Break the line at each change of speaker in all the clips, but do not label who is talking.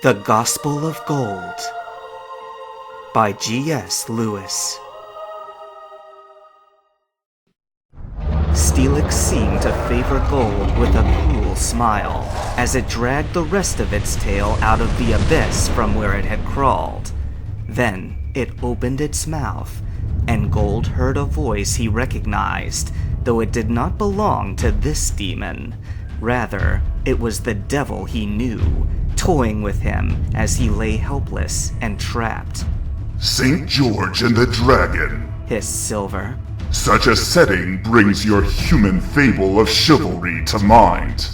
The Gospel of Gold by G.S. Lewis. Steelix seemed to favor Gold with a cruel smile as it dragged the rest of its tail out of the abyss from where it had crawled. Then it opened its mouth, and Gold heard a voice he recognized, though it did not belong to this demon. Rather, it was the devil he knew, toying with him as he lay helpless and trapped.
St. George and the Dragon,
hissed Silver.
Such a setting brings your human fable of chivalry to mind.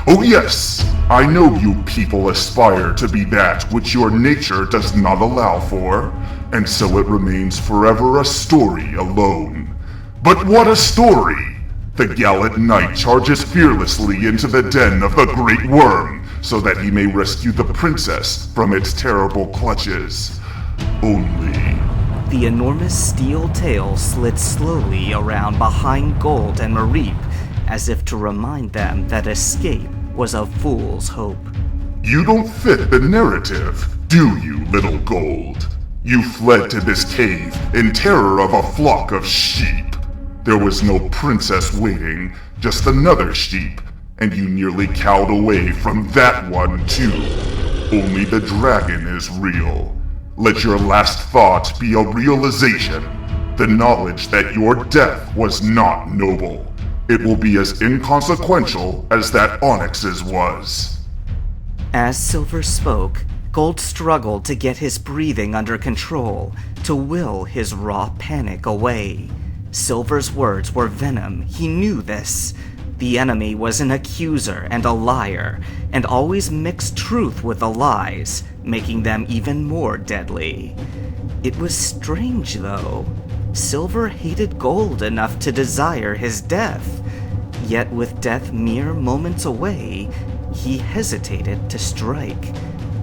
Oh yes, I know you people aspire to be that which your nature does not allow for, and so it remains forever a story alone. But what a story! The gallant knight charges fearlessly into the den of the Great Worm, so that he may rescue the princess from its terrible clutches. Only...
The enormous steel tail slid slowly around behind Gold and Mareep, as if to remind them that escape was a fool's hope.
You don't fit the narrative, do you, little Gold? You fled to this cave in terror of a flock of sheep. There was no princess waiting, just another sheep, and you nearly cowed away from that one too. Only the dragon is real. Let your last thought be a realization, the knowledge that your death was not noble. It will be as inconsequential as that Onyx's was.
As Silver spoke, Gold struggled to get his breathing under control, to will his raw panic away. Silver's words were venom, he knew this. The enemy was an accuser and a liar, and always mixed truth with the lies, making them even more deadly. It was strange, though. Silver hated Gold enough to desire his death, yet with death mere moments away, he hesitated to strike.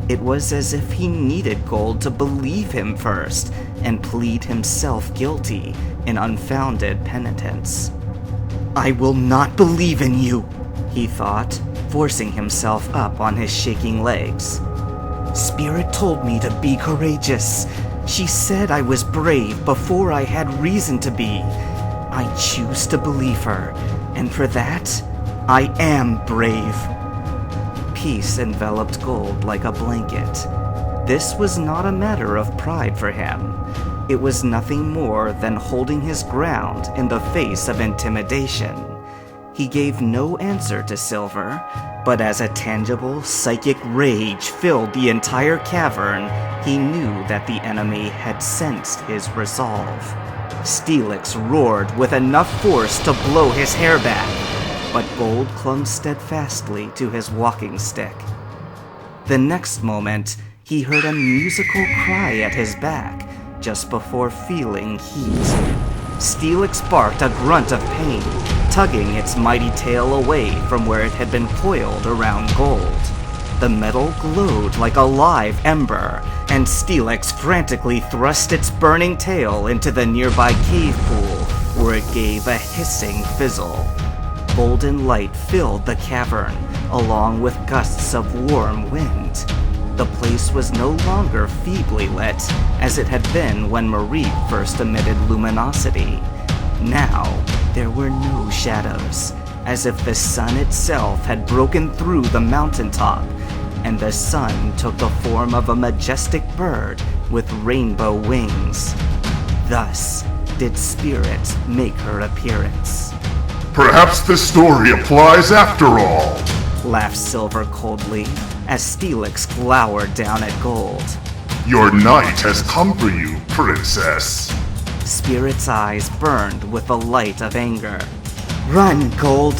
It was as if he needed Gold to believe him first, and plead himself guilty in unfounded penitence. I will not believe in you, he thought, forcing himself up on his shaking legs. Spirit told me to be courageous. She said I was brave before I had reason to be. I choose to believe her, and for that, I am brave. Peace enveloped Gold like a blanket. This was not a matter of pride for him. It was nothing more than holding his ground in the face of intimidation. He gave no answer to Silver, but as a tangible, psychic rage filled the entire cavern, he knew that the enemy had sensed his resolve. Steelix roared with enough force to blow his hair back, but Gold clung steadfastly to his walking stick. The next moment, he heard a musical cry at his back, just before feeling heat. Steelix barked a grunt of pain, tugging its mighty tail away from where it had been coiled around Gold. The metal glowed like a live ember, and Steelix frantically thrust its burning tail into the nearby cave pool, where it gave a hissing fizzle. Golden light filled the cavern, along with gusts of warm wind. The place was no longer feebly lit, as it had been when Mareep first emitted luminosity. Now, there were no shadows, as if the sun itself had broken through the mountaintop, and the sun took the form of a majestic bird with rainbow wings. Thus did Spirit make her appearance.
Perhaps the story applies after all,
laughed Silver coldly, as Steelix glowered down at Gold.
Your knight has come for you, princess.
Spirit's eyes burned with the light of anger. Run, Gold!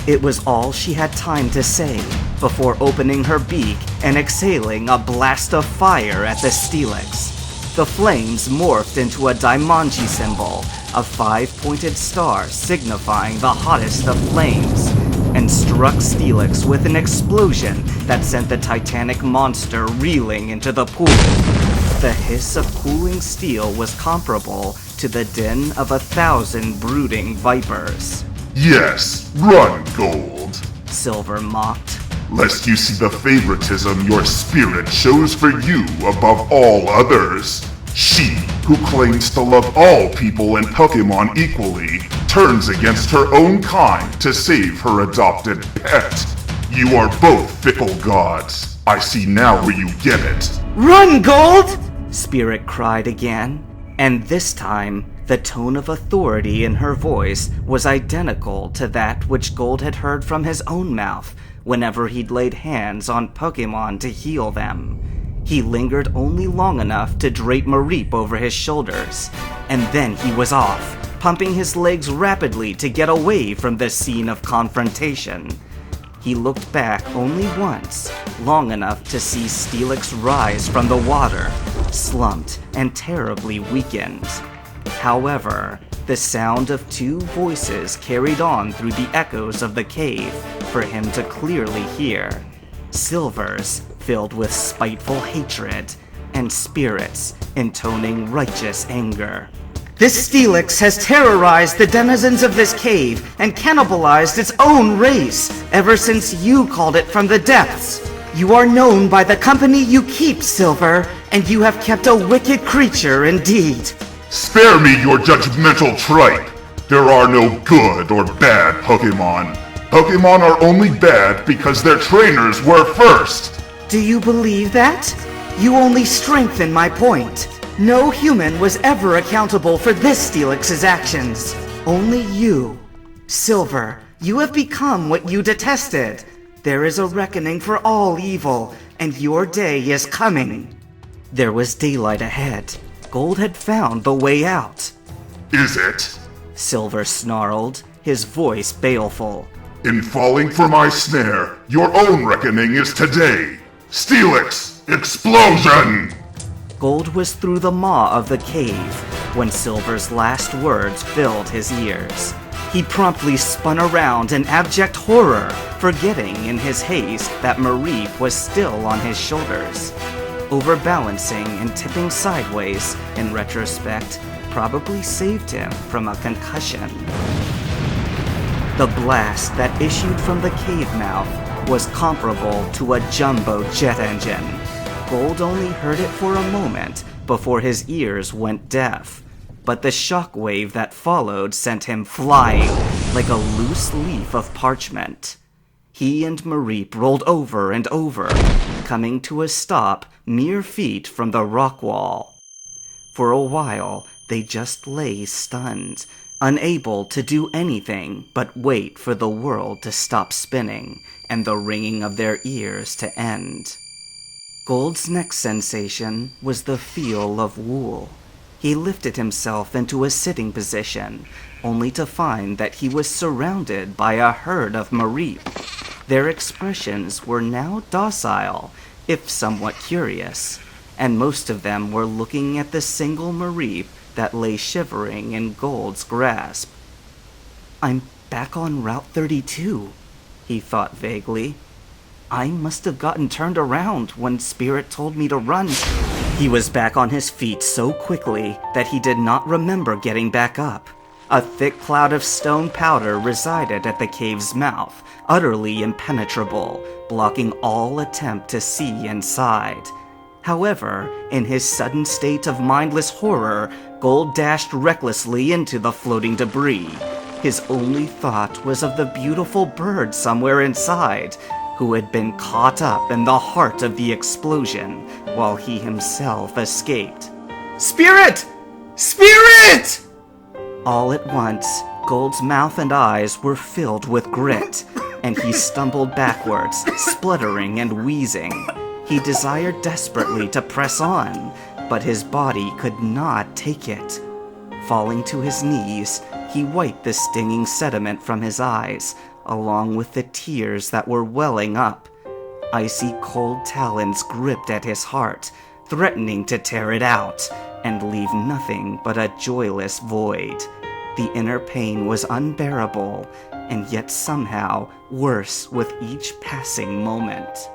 It was all she had time to say before opening her beak and exhaling a blast of fire at the Steelix. The flames morphed into a Daimonji symbol, a five-pointed star signifying the hottest of flames, and struck Steelix with an explosion that sent the titanic monster reeling into the pool. The hiss of cooling steel was comparable to the din of 1,000 brooding vipers.
Yes, run, Gold,
Silver mocked.
lest you see the favoritism your spirit shows for you above all others. She, who claims to love all people and Pokemon equally, turns against her own kind to save her adopted pet. You are both fickle gods. I see now where you get it.
Run, Gold! Spirit cried again, and this time, the tone of authority in her voice was identical to that which Gold had heard from his own mouth whenever he'd laid hands on Pokemon to heal them. He lingered only long enough to drape Mareep over his shoulders, and then he was off, pumping his legs rapidly to get away from the scene of confrontation. He looked back only once, long enough to see Steelix rise from the water, slumped and terribly weakened. However, the sound of two voices carried on through the echoes of the cave for him to clearly hear. Silver's, filled with spiteful hatred, and Spirit's, intoning righteous anger. This Steelix has terrorized the denizens of this cave and cannibalized its own race ever since you called it from the depths. You are known by the company you keep, Silver, and you have kept a wicked creature indeed.
Spare me your judgmental tripe! There are no good or bad Pokemon. Pokemon are only bad because their trainers were first!
Do you believe that? You only strengthen my point. No human was ever accountable for this Steelix's actions. Only you. Silver, you have become what you detested. There is a reckoning for all evil, and your day is coming. There was daylight ahead. Gold had found the way out.
Is it?
Silver snarled, his voice baleful.
In falling for my snare, your own reckoning is today. Steelix, explosion!
Gold was through the maw of the cave when Silver's last words filled his ears. He promptly spun around in abject horror, forgetting in his haste that Mareep was still on his shoulders. Overbalancing and tipping sideways, in retrospect, probably saved him from a concussion. The blast that issued from the cave mouth was comparable to a jumbo jet engine. Gold only heard it for a moment before his ears went deaf, but the shockwave that followed sent him flying like a loose leaf of parchment. He and Mareep rolled over and over, coming to a stop mere feet from the rock wall. For a while, they just lay stunned, unable to do anything but wait for the world to stop spinning and the ringing of their ears to end. Gold's next sensation was the feel of wool. He lifted himself into a sitting position, only to find that he was surrounded by a herd of Mareep. Their expressions were now docile, if somewhat curious, and most of them were looking at the single Mareep that lay shivering in Gold's grasp. I'm back on Route 32, he thought vaguely. I must have gotten turned around when Spirit told me to run. He was back on his feet so quickly that he did not remember getting back up. A thick cloud of stone powder resided at the cave's mouth, utterly impenetrable, blocking all attempt to see inside. However, in his sudden state of mindless horror, Gold dashed recklessly into the floating debris. His only thought was of the beautiful bird somewhere inside, who had been caught up in the heart of the explosion, while he himself escaped. Spirit! Spirit! All at once, Gold's mouth and eyes were filled with grit, and he stumbled backwards, spluttering and wheezing. He desired desperately to press on, but his body could not take it. Falling to his knees, he wiped the stinging sediment from his eyes, along with the tears that were welling up. Icy cold talons gripped at his heart, threatening to tear it out and leave nothing but a joyless void. The inner pain was unbearable, and yet somehow worse with each passing moment.